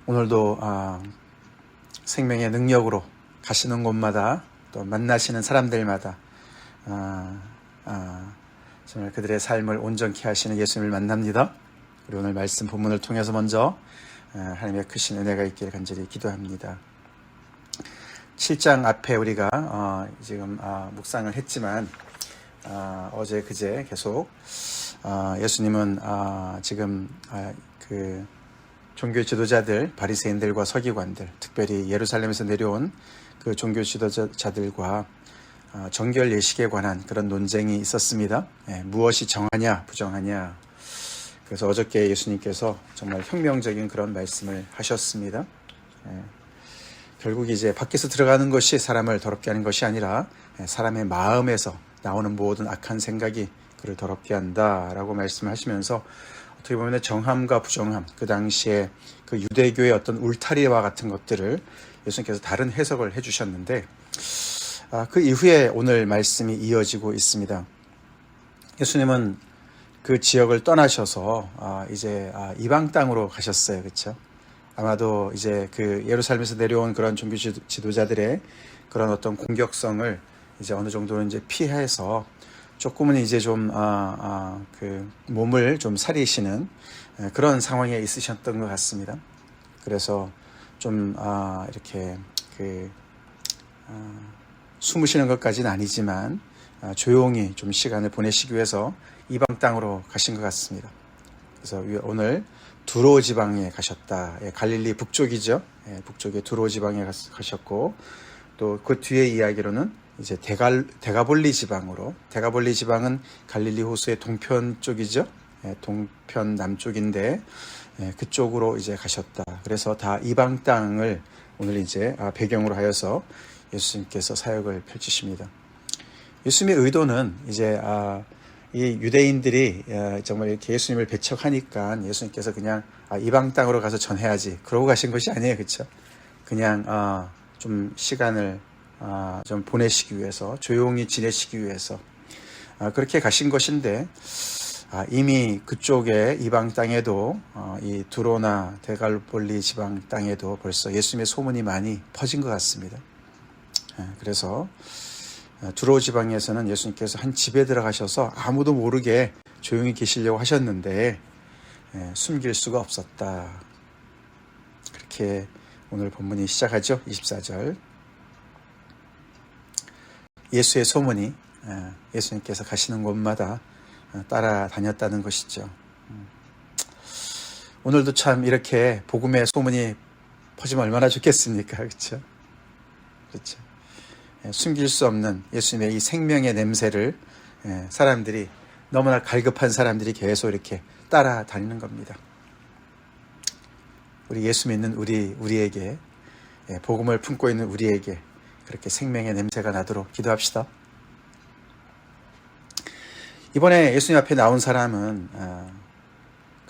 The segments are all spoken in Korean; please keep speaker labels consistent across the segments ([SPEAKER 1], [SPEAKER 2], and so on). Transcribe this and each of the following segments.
[SPEAKER 1] 오늘도 생명의 능력으로 가시는 곳마다 또 만나시는 사람들마다 정말 그들의 삶을 온전케 하시는 예수님을 만납니다. 우리 오늘 말씀 본문을 통해서 먼저 하나님의 크신 은혜가 있기를 간절히 기도합니다. 7장 앞에 우리가 지금 묵상을 했지만 어제 그제 계속 예수님은 지금 그 종교 지도자들, 바리새인들과 서기관들, 특별히 예루살렘에서 내려온 그 종교 지도자들과 정결 예식에 관한 그런 논쟁이 있었습니다. 무엇이 정하냐, 부정하냐. 그래서 어저께 예수님께서 정말 혁명적인 그런 말씀을 하셨습니다. 결국 이제 밖에서 들어가는 것이 사람을 더럽게 하는 것이 아니라 사람의 마음에서 나오는 모든 악한 생각이 그를 더럽게 한다라고 말씀하시면서 어떻게 보면 정함과 부정함, 그 당시에 그 유대교의 어떤 울타리와 같은 것들을 예수님께서 다른 해석을 해주셨는데 그 이후에 오늘 말씀이 이어지고 있습니다. 예수님은 그 지역을 떠나셔서 이제 이방 땅으로 가셨어요, 그렇죠? 아마도 이제 그 예루살렘에서 내려온 그런 종교 지도자들의 그런 어떤 공격성을 이제 어느 정도는 이제 피해서 조금은 이제 좀 그 몸을 좀 사리시는 그런 상황에 있으셨던 것 같습니다. 그래서 좀 이렇게 그 숨으시는 것까지는 아니지만 조용히 좀 시간을 보내시기 위해서 이방 땅으로 가신 것 같습니다. 그래서 오늘 두로 지방에 가셨다. 갈릴리 북쪽이죠. 북쪽에 두로 지방에 가셨고 또 그 뒤에 이야기로는 이제 데가볼리 지방으로, 데가볼리 지방은 갈릴리 호수의 동편 쪽이죠. 동편 남쪽인데 그쪽으로 이제 가셨다. 그래서 다 이방 땅을 오늘 이제 배경으로 하여서 예수님께서 사역을 펼치십니다. 예수님의 의도는 이제 이 유대인들이 정말 이렇게 예수님을 배척하니까 예수님께서 그냥 이방 땅으로 가서 전해야지 그러고 가신 것이 아니에요, 그렇죠? 그냥 좀 시간을 좀 보내시기 위해서, 조용히 지내시기 위해서 그렇게 가신 것인데 이미 그쪽에 이방 땅에도 이 두로나 데갈볼리 지방 땅에도 벌써 예수님의 소문이 많이 퍼진 것 같습니다. 그래서 두로 지방에서는 예수님께서 한 집에 들어가셔서 아무도 모르게 조용히 계시려고 하셨는데 숨길 수가 없었다. 그렇게 오늘 본문이 시작하죠. 24절. 예수의 소문이 예수님께서 가시는 곳마다 따라다녔다는 것이죠. 오늘도 참 이렇게 복음의 소문이 퍼지면 얼마나 좋겠습니까? 그렇죠? 그렇죠. 숨길 수 없는 예수님의 이 생명의 냄새를 사람들이, 너무나 갈급한 사람들이 계속 이렇게 따라다니는 겁니다. 우리 예수 믿는 우리에게, 복음을 품고 있는 우리에게 그렇게 생명의 냄새가 나도록 기도합시다. 이번에 예수님 앞에 나온 사람은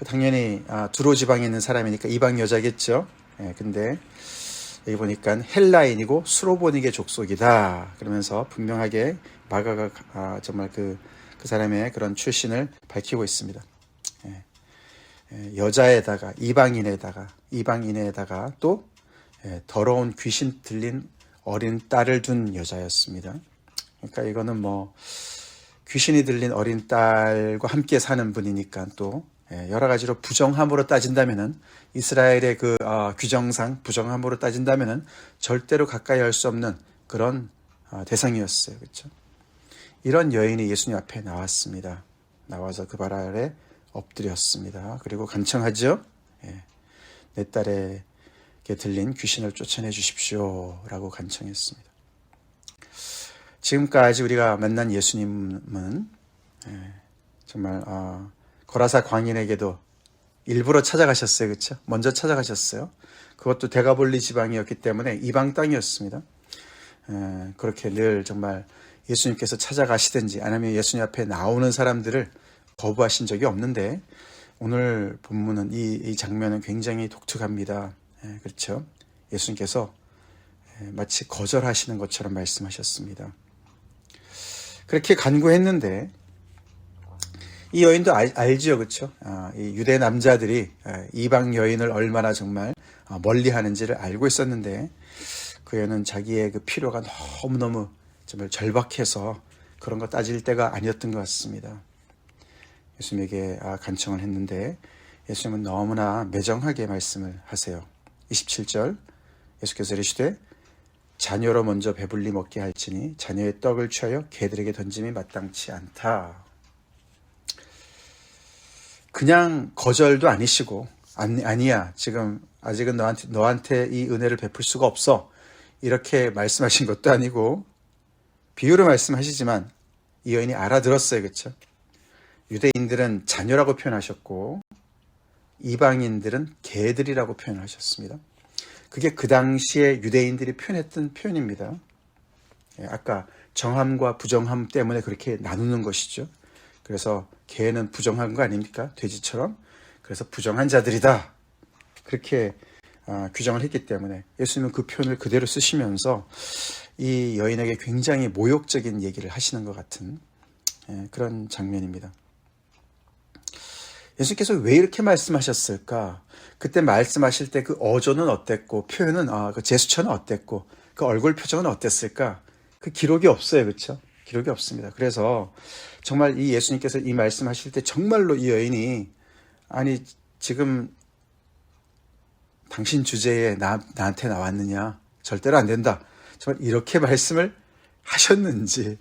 [SPEAKER 1] 당연히 두로 지방에 있는 사람이니까 이방 여자겠죠. 근데 여기 보니까 헬라인이고 수로보닉의 족속이다. 그러면서 분명하게 마가가 정말 그 사람의 그런 출신을 밝히고 있습니다. 여자에다가 이방인에다가 또 더러운 귀신 들린 어린 딸을 둔 여자였습니다. 그러니까 이거는 뭐 귀신이 들린 어린 딸과 함께 사는 분이니까 또 여러 가지로 부정함으로 따진다면은, 이스라엘의 그 규정상 부정함으로 따진다면은 절대로 가까이 할 수 없는 그런 대상이었어요. 그렇죠? 이런 여인이 예수님 앞에 나왔습니다. 나와서 그 발 아래 엎드렸습니다. 그리고 간청하죠. 내 딸에게 들린 귀신을 쫓아내 주십시오 라고 간청했습니다. 지금까지 우리가 만난 예수님은 정말 거라사 광인에게도 일부러 찾아가셨어요. 그렇죠? 먼저 찾아가셨어요. 그것도 데가볼리 지방이었기 때문에 이방 땅이었습니다. 그렇게 늘 정말 예수님께서 찾아가시든지 아니면 예수님 앞에 나오는 사람들을 거부하신 적이 없는데, 오늘 본문은 이 장면은 굉장히 독특합니다. 그렇죠? 예수님께서 마치 거절하시는 것처럼 말씀하셨습니다. 그렇게 간구했는데 이 여인도 알지요, 그렇죠? 이 유대 남자들이 이방 여인을 얼마나 정말 멀리하는지를 알고 있었는데 그 여인은 자기의 그 필요가 너무너무 정말 절박해서 그런 거 따질 때가 아니었던 것 같습니다. 예수님에게 간청을 했는데 예수님은 너무나 매정하게 말씀을 하세요. 27절 예수께서 이르시되 자녀로 먼저 배불리 먹게 할지니 자녀의 떡을 취하여 개들에게 던짐이 마땅치 않다. 그냥 거절도 아니시고 아니야 지금 아직은 너한테 이 은혜를 베풀 수가 없어 이렇게 말씀하신 것도 아니고 비유로 말씀하시지만 이 여인이 알아들었어요. 그렇죠? 유대인들은 자녀라고 표현하셨고 이방인들은 개들이라고 표현하셨습니다. 그게 그 당시에 유대인들이 표현했던 표현입니다. 아까 정함과 부정함 때문에 그렇게 나누는 것이죠. 그래서 개는 부정한 거 아닙니까? 돼지처럼. 그래서 부정한 자들이다. 그렇게 규정을 했기 때문에 예수님은 그 표현을 그대로 쓰시면서 이 여인에게 굉장히 모욕적인 얘기를 하시는 것 같은 그런 장면입니다. 예수님께서 왜 이렇게 말씀하셨을까? 그때 말씀하실 때 그 어조는 어땠고 표현은 그 제스처는 어땠고 그 얼굴 표정은 어땠을까? 그 기록이 없어요. 그렇죠? 기록이 없습니다. 그래서 정말 이 예수님께서 이 말씀하실 때 정말로 이 여인이 아니 지금 당신 주제에 나한테 나왔느냐? 절대로 안 된다. 정말 이렇게 말씀을 하셨는지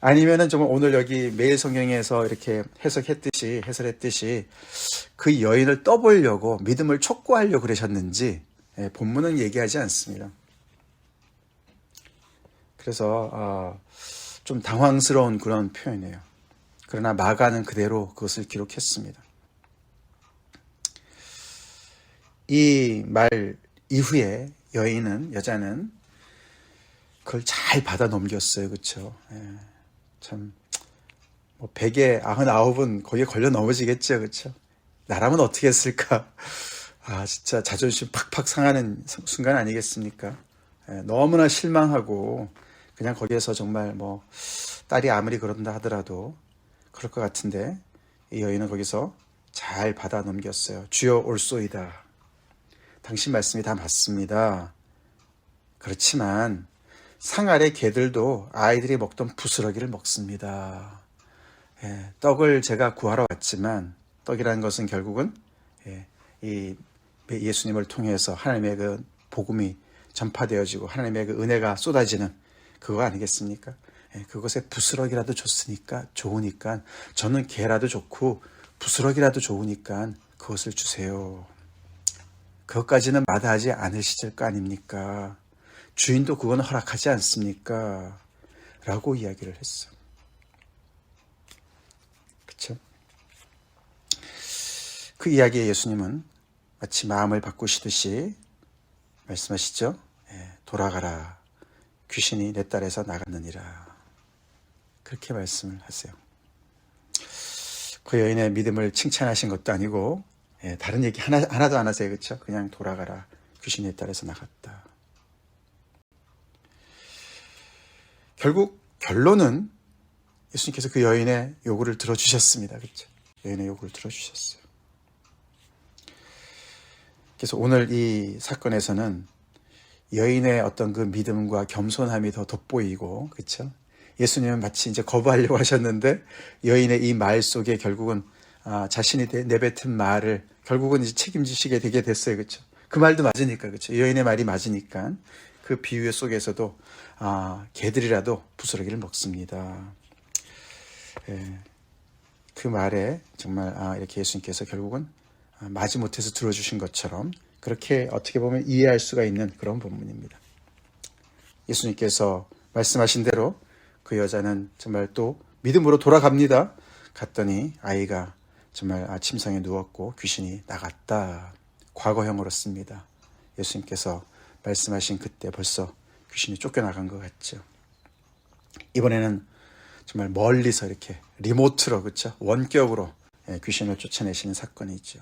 [SPEAKER 1] 아니면은 정말 오늘 여기 매일 성경에서 이렇게 해설했듯이 그 여인을 떠보려고 믿음을 촉구하려고 그러셨는지 본문은 얘기하지 않습니다. 그래서 좀 당황스러운 그런 표현이에요. 그러나 마가는 그대로 그것을 기록했습니다. 이 말 이후에 여자는 그걸 잘 받아 넘겼어요. 그렇죠? 참, 뭐 100에 99은 거기에 걸려 넘어지겠죠. 그렇죠? 나라면 어떻게 했을까? 진짜 자존심 팍팍 상하는 순간 아니겠습니까? 너무나 실망하고 그냥 거기에서 정말 뭐 딸이 아무리 그런다 하더라도 그럴 것 같은데 이 여인은 거기서 잘 받아 넘겼어요. 주여 올소이다. 당신 말씀이 다 맞습니다. 그렇지만 상 아래 개들도 아이들이 먹던 부스러기를 먹습니다. 떡을 제가 구하러 왔지만 떡이라는 것은 결국은 이 예수님을 통해서 하나님의 그 복음이 전파되어지고 하나님의 그 은혜가 쏟아지는 그거 아니겠습니까? 그것에 부스러기라도 좋으니까 저는 개라도 좋고 부스러기라도 좋으니까 그것을 주세요. 그것까지는 마다하지 않으실 거 아닙니까? 주인도 그건 허락하지 않습니까? 라고 이야기를 했어. 그쵸? 그 이야기에 예수님은 마치 마음을 바꾸시듯이 말씀하시죠. 돌아가라. 귀신이 내 딸에서 나갔느니라. 그렇게 말씀을 하세요. 그 여인의 믿음을 칭찬하신 것도 아니고 다른 얘기 하나도 안 하세요. 그렇죠? 그냥 돌아가라. 귀신이 내 딸에서 나갔다. 결국 결론은 예수님께서 그 여인의 요구를 들어주셨습니다. 그렇죠? 여인의 요구를 들어주셨어요. 그래서 오늘 이 사건에서는 여인의 어떤 그 믿음과 겸손함이 더 돋보이고, 그렇죠? 예수님은 마치 이제 거부하려고 하셨는데 여인의 이 말 속에 결국은 자신이 내뱉은 말을 결국은 이제 책임지시게 되게 됐어요. 그렇죠? 그 말도 맞으니까, 그렇죠? 여인의 말이 맞으니까 그 비유 속에서도 개들이라도 부스러기를 먹습니다. 그 말에 정말 이렇게 예수님께서 결국은 마지못해서 들어주신 것처럼 그렇게 어떻게 보면 이해할 수가 있는 그런 본문입니다. 예수님께서 말씀하신 대로 그 여자는 정말 또 믿음으로 돌아갑니다. 갔더니 아이가 정말 침상에 누웠고 귀신이 나갔다. 과거형으로 씁니다. 예수님께서 말씀하신 그때 벌써 귀신이 쫓겨나간 것 같죠. 이번에는 정말 멀리서 이렇게 리모트로, 그렇죠? 원격으로 귀신을 쫓아내시는 사건이 있죠.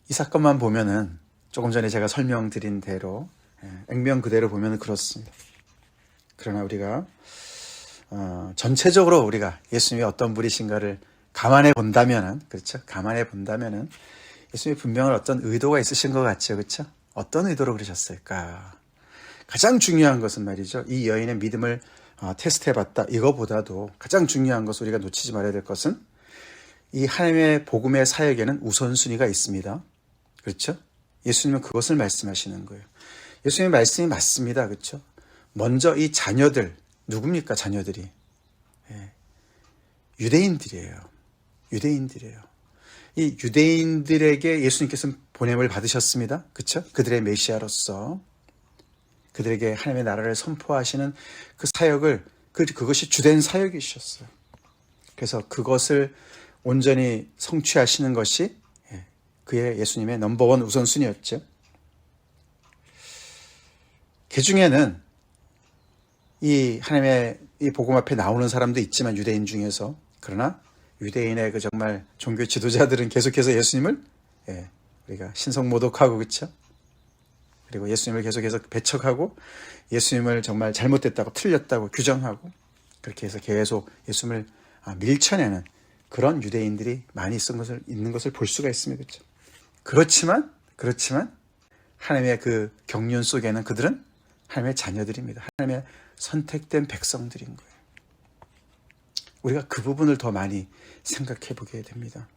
[SPEAKER 1] 이 사건만 보면은 조금 전에 제가 설명드린 대로 액면 그대로 보면은 그렇습니다. 그러나 우리가 전체적으로 우리가 예수님이 어떤 분이신가를 감안해 본다면은, 그렇죠? 감안해 본다면은 예수님이 분명한 어떤 의도가 있으신 것 같죠, 그렇죠? 어떤 의도로 그러셨을까? 가장 중요한 것은 말이죠, 이 여인의 믿음을 테스트해봤다. 이거보다도 가장 중요한 것을 우리가 놓치지 말아야 될 것은 이 하나님의 복음의 사역에는 우선순위가 있습니다. 그렇죠? 예수님은 그것을 말씀하시는 거예요. 예수님의 말씀이 맞습니다. 그렇죠? 먼저 이 자녀들, 누굽니까 자녀들이? 예. 유대인들이에요. 유대인들이에요. 이 유대인들에게 예수님께서는 보냄을 받으셨습니다. 그렇죠? 그들의 메시아로서 그들에게 하나님의 나라를 선포하시는 그 사역을, 그것이 주된 사역이셨어요. 그래서 그것을 온전히 성취하시는 것이 그의 예수님의 넘버원 우선순위였죠. 그 중에는 이 하나님의 이 복음 앞에 나오는 사람도 있지만 유대인 중에서, 그러나 유대인의 그 정말 종교 지도자들은 계속해서 예수님을 우리가 신성모독하고, 그렇죠? 그리고 예수님을 계속해서 배척하고 예수님을 정말 잘못됐다고 틀렸다고 규정하고, 그렇게 해서 계속 예수님을 밀쳐내는 그런 유대인들이 많이 있는 것을 볼 수가 있습니다. 그렇죠? 그렇지만 하나님의 그 경륜 속에는 그들은 하나님의 자녀들입니다. 하나님의 선택된 백성들인 거예요. 우리가 그 부분을 더 많이 생각해 보게 됩니다.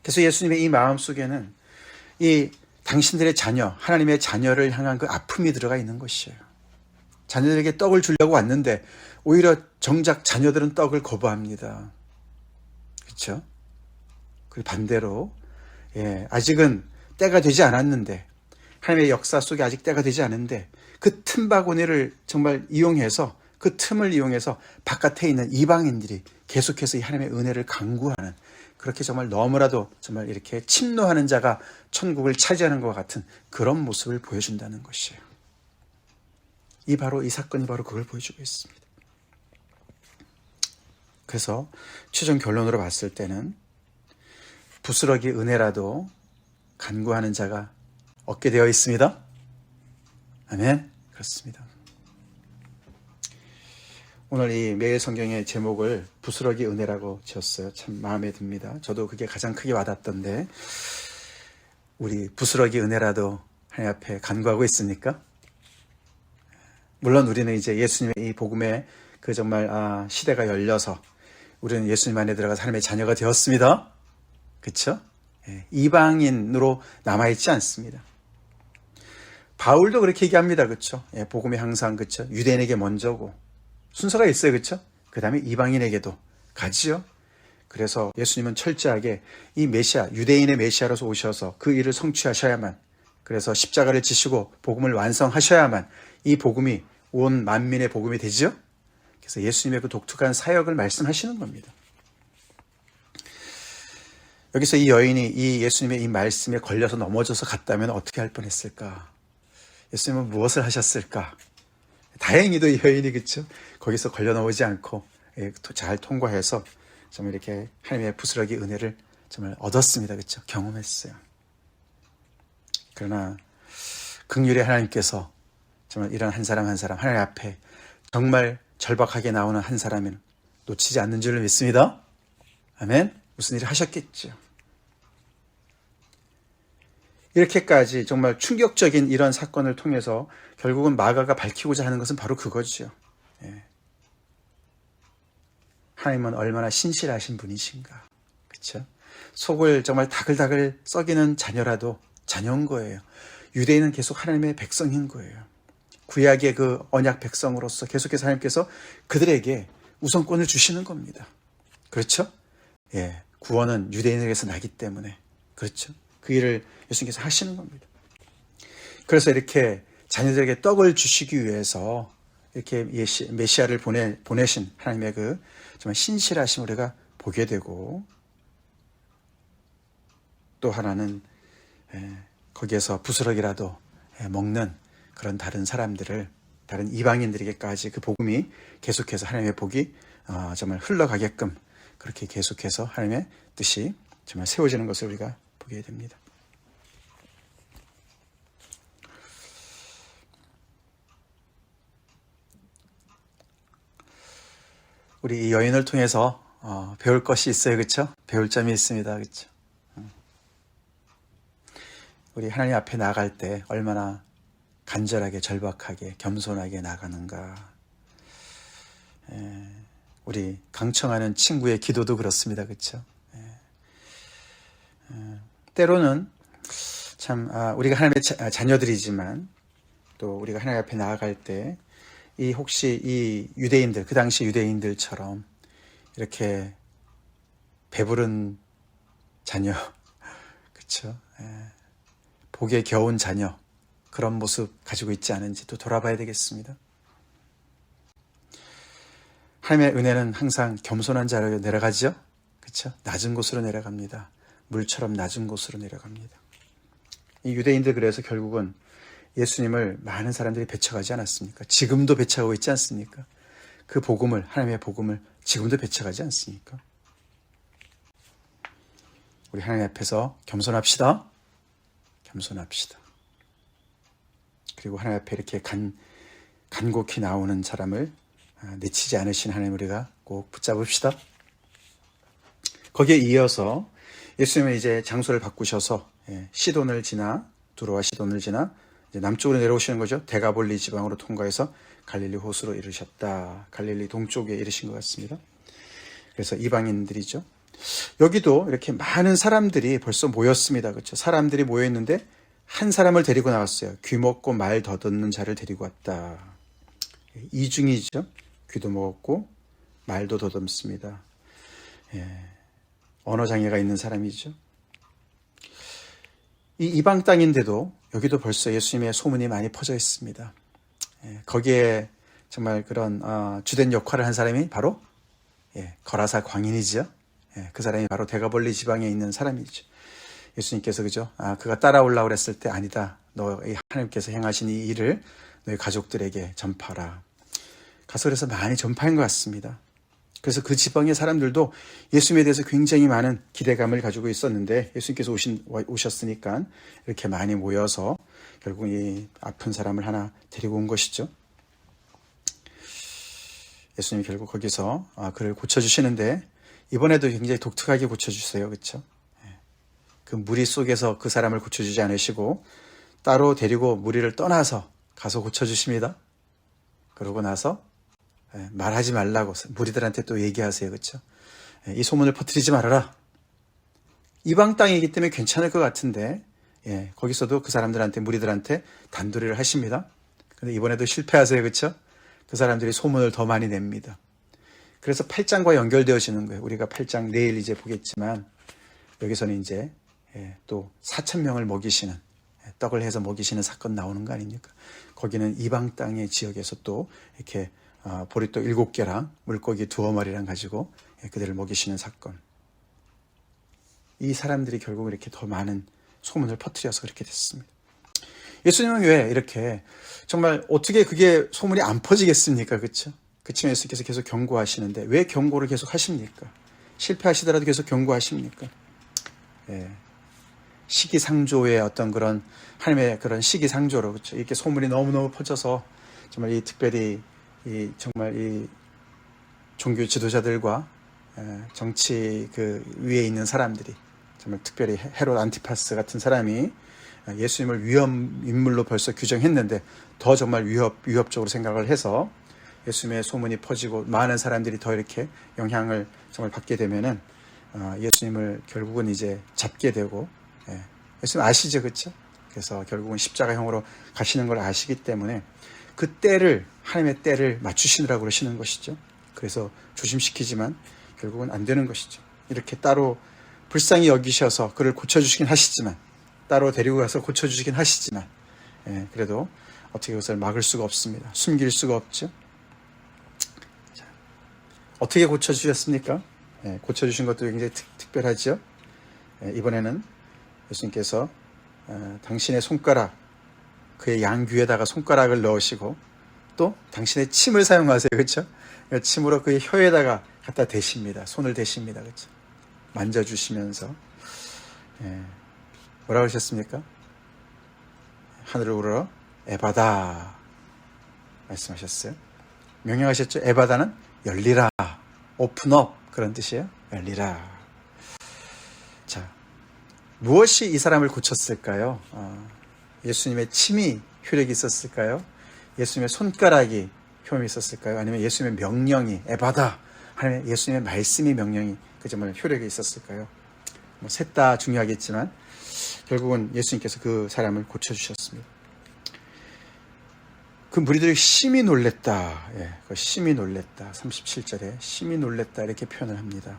[SPEAKER 1] 그래서 예수님의 이 마음 속에는 이 당신들의 자녀, 하나님의 자녀를 향한 그 아픔이 들어가 있는 것이에요. 자녀들에게 떡을 주려고 왔는데 오히려 정작 자녀들은 떡을 거부합니다. 그렇죠? 그리고 반대로 아직은 때가 되지 않았는데, 하나님의 역사 속에 아직 때가 되지 않은데 그 틈바구니를 정말 이용해서, 그 틈을 이용해서 바깥에 있는 이방인들이 계속해서 이 하나님의 은혜를 강구하는, 그렇게 정말 너무나도 정말 이렇게 침노하는 자가 천국을 차지하는 것 같은 그런 모습을 보여준다는 것이에요. 이 사건이 바로 그걸 보여주고 있습니다. 그래서 최종 결론으로 봤을 때는 부스러기 은혜라도 간구하는 자가 얻게 되어 있습니다. 아멘. 그렇습니다. 오늘 이 매일 성경의 제목을 부스러기 은혜라고 지었어요. 참 마음에 듭니다. 저도 그게 가장 크게 와닿던데, 우리 부스러기 은혜라도 하나님 앞에 간구하고 있습니까? 물론 우리는 이제 예수님의 이 복음의 그 정말 시대가 열려서 우리는 예수님 안에 들어가서 하나님의 자녀가 되었습니다. 그렇죠? 이방인으로 남아있지 않습니다. 바울도 그렇게 얘기합니다. 그렇죠? 복음이 항상, 그렇죠? 유대인에게 먼저고 순서가 있어요. 그렇죠? 그 다음에 이방인에게도 가지요. 그래서 예수님은 철저하게 이 메시아, 유대인의 메시아로서 오셔서 그 일을 성취하셔야만, 그래서 십자가를 지시고 복음을 완성하셔야만 이 복음이 온 만민의 복음이 되죠. 그래서 예수님의 그 독특한 사역을 말씀하시는 겁니다. 여기서 이 여인이 이 예수님의 이 말씀에 걸려서 넘어져서 갔다면 어떻게 할 뻔했을까? 예수님은 무엇을 하셨을까? 다행히도 이 여인이, 그렇죠? 거기서 걸려 넘어지지 않고 잘 통과해서 정말 이렇게 하나님의 부스러기 은혜를 정말 얻었습니다. 그렇죠? 경험했어요. 그러나 긍휼의 하나님께서 정말 이런 한 사람 한 사람 하나님 앞에 정말 절박하게 나오는 한 사람은 놓치지 않는 줄을 믿습니다. 아멘. 무슨 일을 하셨겠죠. 이렇게까지 정말 충격적인 이런 사건을 통해서 결국은 마가가 밝히고자 하는 것은 바로 그거죠. 하나님은 얼마나 신실하신 분이신가. 그렇죠? 속을 정말 다글다글 썩이는 자녀라도 자녀인 거예요. 유대인은 계속 하나님의 백성인 거예요. 구약의 그 언약 백성으로서 계속해서 하나님께서 그들에게 우선권을 주시는 겁니다. 그렇죠? 구원은 유대인에게서 나기 때문에, 그렇죠? 그 일을 예수님께서 하시는 겁니다. 그래서 이렇게 자녀들에게 떡을 주시기 위해서 이렇게 메시아를 보내신 하나님의 그 정말 신실하심 우리가 보게 되고, 또 하나는 거기에서 부스러기라도 먹는 그런 다른 사람들을, 다른 이방인들에게까지 그 복음이 계속해서 하나님의 복이 정말 흘러가게끔 그렇게 계속해서 하나님의 뜻이 정말 세워지는 것을 우리가 보게 됩니다. 우리 이 여인을 통해서 배울 것이 있어요, 그렇죠? 배울 점이 있습니다, 그렇죠? 우리 하나님 앞에 나갈 때 얼마나 간절하게, 절박하게, 겸손하게 나가는가. 우리 강청하는 친구의 기도도 그렇습니다, 그렇죠? 때로는 참 우리가 하나님의 자녀들이지만 또 우리가 하나님 앞에 나아갈 때 혹시 이 유대인들, 그 당시 유대인들처럼 이렇게 배부른 자녀, 그렇죠? 복에 겨운 자녀, 그런 모습 가지고 있지 않은지 또 돌아봐야 되겠습니다. 하나님의 은혜는 항상 겸손한 자로 내려가죠, 그렇죠? 낮은 곳으로 내려갑니다. 물처럼 낮은 곳으로 내려갑니다. 이 유대인들 그래서 결국은 예수님을 많은 사람들이 배척하지 않았습니까? 지금도 배척하고 있지 않습니까? 그 복음을, 하나님의 복음을 지금도 배척하지 않습니까? 우리 하나님 앞에서 겸손합시다. 겸손합시다. 그리고 하나님 앞에 이렇게 간곡히 나오는 사람을 내치지 않으신 하나님 우리가 꼭 붙잡읍시다. 거기에 이어서 예수님은 이제 장소를 바꾸셔서 시돈을 지나, 두로와 시돈을 지나 이제 남쪽으로 내려오시는 거죠. 데가볼리 지방으로 통과해서 갈릴리 호수로 이르셨다. 갈릴리 동쪽에 이르신 것 같습니다. 그래서 이방인들이죠. 여기도 이렇게 많은 사람들이 벌써 모였습니다. 그렇죠? 사람들이 모여 있는데 한 사람을 데리고 나왔어요. 귀 먹고 말 더듬는 자를 데리고 왔다. 이중이죠. 귀도 먹었고 말도 더듬습니다. 언어 장애가 있는 사람이죠. 이 이방 땅인데도 여기도 벌써 예수님의 소문이 많이 퍼져 있습니다. 거기에 정말 그런 주된 역할을 한 사람이 바로 거라사 광인이죠. 그 사람이 바로 데가볼리 지방에 있는 사람이죠. 예수님께서 그죠? 그가 따라오려고 그랬을 때 아니다. 너 하나님께서 행하신 이 일을 너희 가족들에게 전파라. 가서 그래서 많이 전파한 것 같습니다. 그래서 그 지방의 사람들도 예수님에 대해서 굉장히 많은 기대감을 가지고 있었는데 예수님께서 오셨으니까 이렇게 많이 모여서 결국 이 아픈 사람을 하나 데리고 온 것이죠. 예수님이 결국 거기서 그를 고쳐주시는데 이번에도 굉장히 독특하게 고쳐주세요. 그렇죠? 그 무리 속에서 그 사람을 고쳐주지 않으시고 따로 데리고 무리를 떠나서 가서 고쳐주십니다. 그러고 나서 말하지 말라고 무리들한테 또 얘기하세요. 그렇죠? 이 소문을 퍼뜨리지 말아라. 이방 땅이기 때문에 괜찮을 것 같은데 거기서도 그 사람들한테 무리들한테 단도리를 하십니다. 근데 이번에도 실패하세요. 그렇죠? 그 사람들이 소문을 더 많이 냅니다. 그래서 8장과 연결되어지는 거예요. 우리가 8장 내일 이제 보겠지만 여기서는 이제 또 4,000명을 먹이시는 떡을 해서 먹이시는 사건 나오는 거 아닙니까? 거기는 이방 땅의 지역에서 또 이렇게 보리떡 7개랑 물고기 2어마리랑 가지고 그들을 먹이시는 사건. 이 사람들이 결국 이렇게 더 많은 소문을 퍼뜨려서 그렇게 됐습니다. 예수님은 왜 이렇게 정말 어떻게 그게 소문이 안 퍼지겠습니까? 그렇죠? 그치만 예수님께서 계속 경고하시는데 왜 경고를 계속 하십니까? 실패하시더라도 계속 경고하십니까? 시기상조의 어떤 그런 하나님의 그런 시기상조로 그렇죠? 이렇게 소문이 너무너무 퍼져서 정말 이 특별히 정말 이 종교 지도자들과 정치 그 위에 있는 사람들이 정말 특별히 헤롯 안티파스 같은 사람이 예수님을 위험 인물로 벌써 규정했는데 더 정말 위협적으로 생각을 해서 예수님의 소문이 퍼지고 많은 사람들이 더 이렇게 영향을 정말 받게 되면은 예수님을 결국은 이제 잡게 되고 예수님 아시죠, 그렇죠? 그래서 결국은 십자가형으로 가시는 걸 아시기 때문에 그 때를 하나님의 때를 맞추시느라고 그러시는 것이죠. 그래서 조심시키지만 결국은 안 되는 것이죠. 이렇게 따로 불쌍히 여기셔서 그를 고쳐주시긴 하시지만 따로 데리고 가서 고쳐주시긴 하시지만 그래도 어떻게 그것을 막을 수가 없습니다. 숨길 수가 없죠. 자, 어떻게 고쳐주셨습니까? 고쳐주신 것도 굉장히 특별하죠. 이번에는 예수님께서 당신의 손가락, 그의 양귀에다가 손가락을 넣으시고 또 당신의 침을 사용하세요. 그렇죠? 침으로 그의 혀에다가 갖다 대십니다. 손을 대십니다. 그렇죠? 만져주시면서 뭐라고 하셨습니까? 하늘을 우러러 에바다 말씀하셨어요. 명령하셨죠? 에바다는 열리라. 오픈업 그런 뜻이에요. 열리라. 자, 무엇이 이 사람을 고쳤을까요? 예수님의 침이 효력이 있었을까요? 예수님의 손가락이 효험이 있었을까요? 아니면 예수님의 명령이 에바다 아니면 예수님의 말씀이 명령이 그 정말 효력이 있었을까요? 뭐 셋 다 중요하겠지만 결국은 예수님께서 그 사람을 고쳐주셨습니다. 그 무리들이 심히 놀랬다. 그 심히 놀랬다. 37절에 심히 놀랬다 이렇게 표현을 합니다.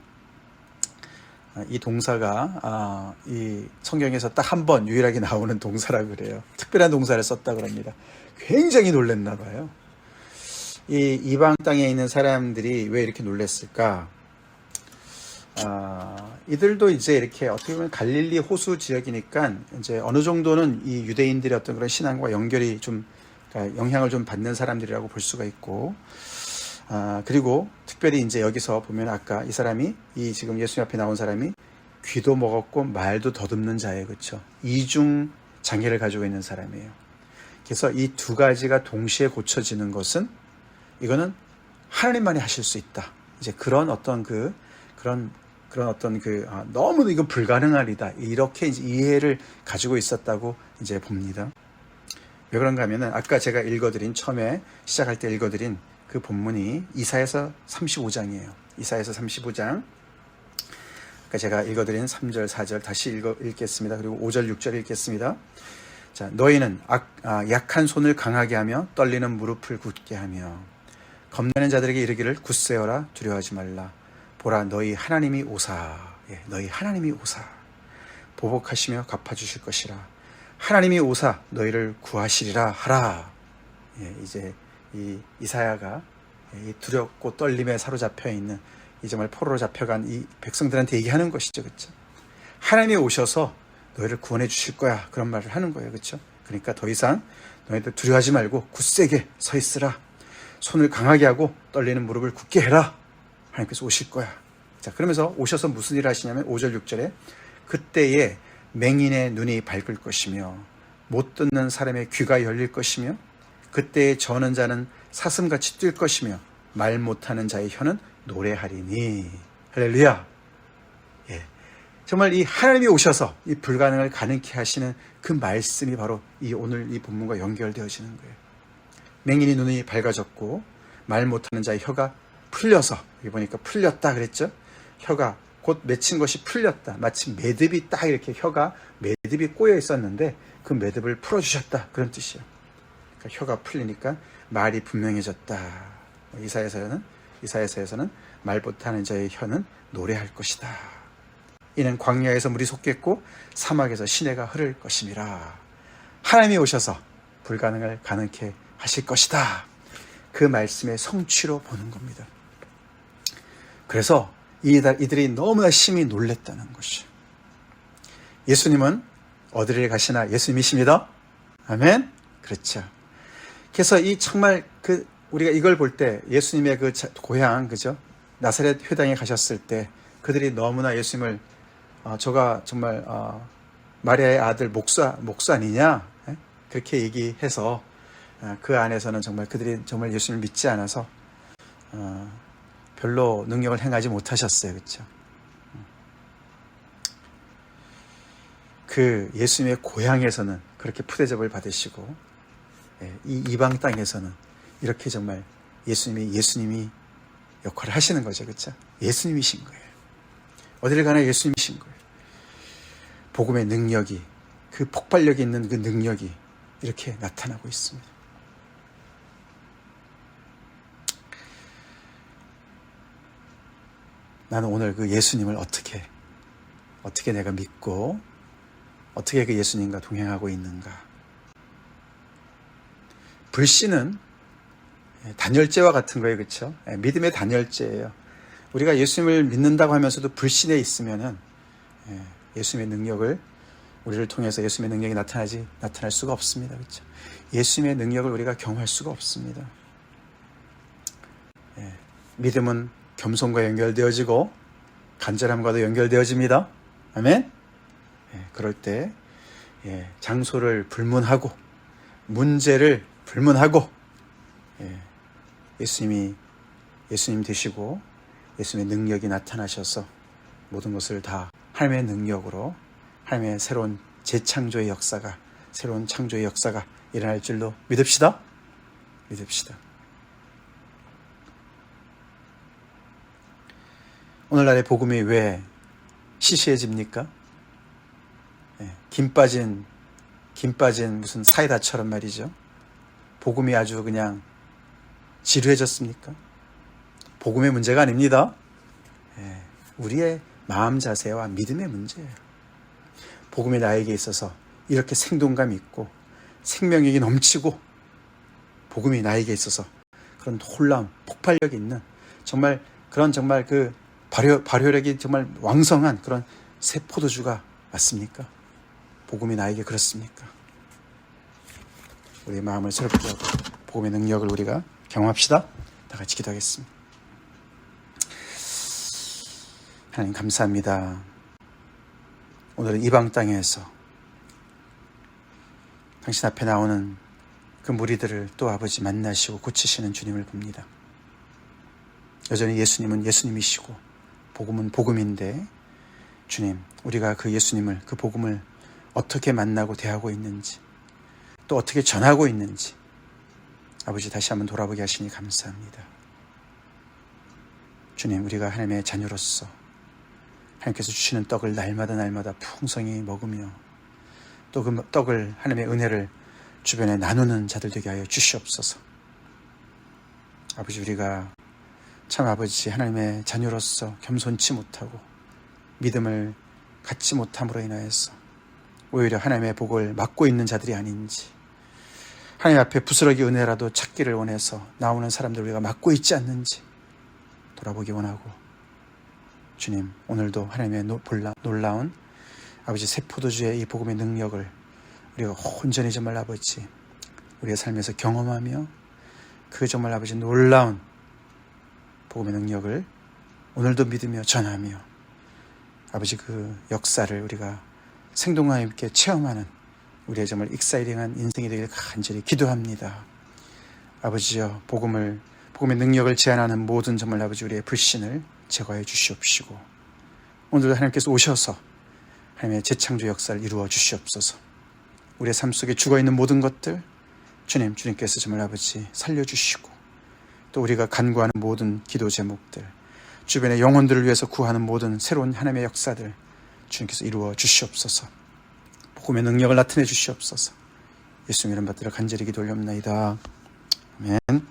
[SPEAKER 1] 이 동사가 이 성경에서 딱 한 번 유일하게 나오는 동사라고 그래요. 특별한 동사를 썼다 그럽니다. 굉장히 놀랬나 봐요. 이 이방 땅에 있는 사람들이 왜 이렇게 놀랬을까? 이들도 이제 이렇게 어떻게 보면 갈릴리 호수 지역이니까 이제 어느 정도는 이 유대인들의 어떤 그런 신앙과 연결이 좀 그러니까 영향을 좀 받는 사람들이라고 볼 수가 있고, 그리고 특별히 이제 여기서 보면 아까 이 사람이 이 지금 예수님 앞에 나온 사람이 귀도 먹었고 말도 더듬는 자예요, 그렇죠? 이중 장애를 가지고 있는 사람이에요. 그래서 이 두 가지가 동시에 고쳐지는 것은 이거는 하나님만이 하실 수 있다. 이제 그런 어떤 너무 이건 불가능한 일이다. 이렇게 이제 이해를 가지고 있었다고 이제 봅니다. 왜 그런가 하면은 아까 제가 처음에 시작할 때 읽어드린 그 본문이 이사야서 35장이에요. 이사야서 35장. 아까 제가 읽어드린 3절, 4절 다시 읽겠습니다. 그리고 5절, 6절 읽겠습니다. 자, 너희는 약한 손을 강하게 하며 떨리는 무릎을 굳게 하며 겁내는 자들에게 이르기를 굳세어라 두려워하지 말라. 보라 너희 하나님이 오사. 너희 하나님이 오사. 보복하시며 갚아주실 것이라. 하나님이 오사 너희를 구하시리라 하라. 이제 이 이사야가 이 두렵고 떨림에 사로잡혀 있는 이 정말 포로로 잡혀간 이 백성들한테 얘기하는 것이죠, 그렇죠? 하나님이 오셔서 너희를 구원해 주실 거야 그런 말을 하는 거예요, 그렇죠? 그러니까 더 이상 너희들 두려워하지 말고 굳세게 서 있으라. 손을 강하게 하고 떨리는 무릎을 굳게 해라. 하나님께서 오실 거야. 자, 그러면서 오셔서 무슨 일을 하시냐면 5절 6절에 그때에 맹인의 눈이 밝을 것이며 못 듣는 사람의 귀가 열릴 것이며 그때에 저는 자는 사슴같이 뛸 것이며 말 못하는 자의 혀는 노래하리니. 할렐루야. 정말 이 하나님이 오셔서 이 불가능을 가능케 하시는 그 말씀이 바로 이 오늘 이 본문과 연결되어지는 거예요. 맹인의 눈이 밝아졌고 말 못하는 자의 혀가 풀려서, 여기 보니까 풀렸다 그랬죠? 혀가 곧 맺힌 것이 풀렸다. 마치 매듭이 딱 이렇게 혀가 매듭이 꼬여 있었는데 그 매듭을 풀어주셨다. 그런 뜻이에요. 그러니까 혀가 풀리니까 말이 분명해졌다. 이사야서에서는 말 못하는 자의 혀는 노래할 것이다. 이는 광야에서 물이 솟겠고 사막에서 시내가 흐를 것임이라. 하나님이 오셔서 불가능을 가능케 하실 것이다. 그 말씀의 성취로 보는 겁니다. 그래서 이들이 너무나 심히 놀랬다는 것이죠. 예수님은 어디를 가시나 예수님이십니다. 아멘. 그렇죠. 그래서 이 정말 우리가 이걸 볼 때 예수님의 그 고향, 그죠? 나사렛 회당에 가셨을 때 그들이 너무나 예수님을 저가 정말 마리아의 아들 목수 아니냐? 그렇게 얘기해서 그 안에서는 정말 그들이 정말 예수님을 믿지 않아서 별로 능력을 행하지 못하셨어요. 그렇죠? 그 예수님의 고향에서는 그렇게 푸대접을 받으시고 이 이방 땅에서는 이렇게 정말 예수님이 역할을 하시는 거죠. 그렇죠? 예수님이신 거예요. 어디를 가나 예수님이신 거예요. 복음의 능력이, 그 폭발력이 있는 그 능력이 이렇게 나타나고 있습니다. 나는 오늘 그 예수님을 어떻게 내가 믿고 어떻게 그 예수님과 동행하고 있는가. 불신은 단열재와 같은 거예요. 그렇죠? 믿음의 단열재예요. 우리가 예수님을 믿는다고 하면서도 불신에 있으면은 예수님의 능력을 우리를 통해서 예수님의 능력이 나타날 수가 없습니다. 그렇죠? 예수님의 능력을 우리가 경험할 수가 없습니다. 믿음은 겸손과 연결되어지고 간절함과도 연결되어집니다. 아멘. 그럴 때 장소를 불문하고 문제를 불문하고 예수님 되시고 예수님의 능력이 나타나셔서 모든 것을 다 하나님의 능력으로 하나님의 새로운 재창조의 역사가, 새로운 창조의 역사가 일어날 줄로 믿읍시다. 믿읍시다. 오늘날의 복음이 왜 시시해집니까? 김 빠진 무슨 사이다처럼 말이죠. 복음이 아주 그냥 지루해졌습니까? 복음의 문제가 아닙니다. 우리의 마음 자세와 믿음의 문제예요. 복음이 나에게 있어서 이렇게 생동감 있고 생명력이 넘치고, 복음이 나에게 있어서 그런 놀라운 폭발력 있는 정말 그 발효력이 정말 왕성한 그런 새 포도주가 맞습니까? 복음이 나에게 그렇습니까? 우리의 마음을 새롭게 하고 복음의 능력을 우리가 경험합시다. 다 같이 기도하겠습니다. 하나님 감사합니다. 오늘은 이방 땅에서 당신 앞에 나오는 그 무리들을 또 아버지 만나시고 고치시는 주님을 봅니다. 여전히 예수님은 예수님이시고 복음은 복음인데, 주님, 우리가 그 예수님을, 그 복음을 어떻게 만나고 대하고 있는지, 또 어떻게 전하고 있는지 아버지 다시 한번 돌아보게 하시니 감사합니다. 주님, 우리가 하나님의 자녀로서 하나님께서 주시는 떡을 날마다 풍성히 먹으며 또 그 떡을, 하나님의 은혜를 주변에 나누는 자들 되게 하여 주시옵소서. 아버지, 우리가 참 아버지 하나님의 자녀로서 겸손치 못하고 믿음을 갖지 못함으로 인하여서 오히려 하나님의 복을 막고 있는 자들이 아닌지, 하나님 앞에 부스러기 은혜라도 찾기를 원해서 나오는 사람들 우리가 막고 있지 않는지 돌아보기 원하고, 주님, 오늘도 하나님의 놀라운 아버지 새 포도주의 이 복음의 능력을 우리가 온전히 정말 아버지 우리의 삶에서 경험하며 그 정말 아버지 놀라운 복음의 능력을 오늘도 믿으며 전하며 아버지 그 역사를 우리가 생동감 있게 체험하는 우리의 정말 익사이링한 인생이 되길 간절히 기도합니다. 아버지여, 복음의 능력을 제한하는 모든 정말 아버지 우리의 불신을 제거해 주시옵시고, 오늘도 하나님께서 오셔서 하나님의 재창조 역사를 이루어 주시옵소서. 우리의 삶 속에 죽어있는 모든 것들 주님께서 정말 아버지 살려주시고, 또 우리가 간구하는 모든 기도 제목들, 주변의 영혼들을 위해서 구하는 모든 새로운 하나님의 역사들 주님께서 이루어 주시옵소서. 복음의 능력을 나타내 주시옵소서. 예수님 이름 받들어 간절히 기도 올려옵나이다. 아멘.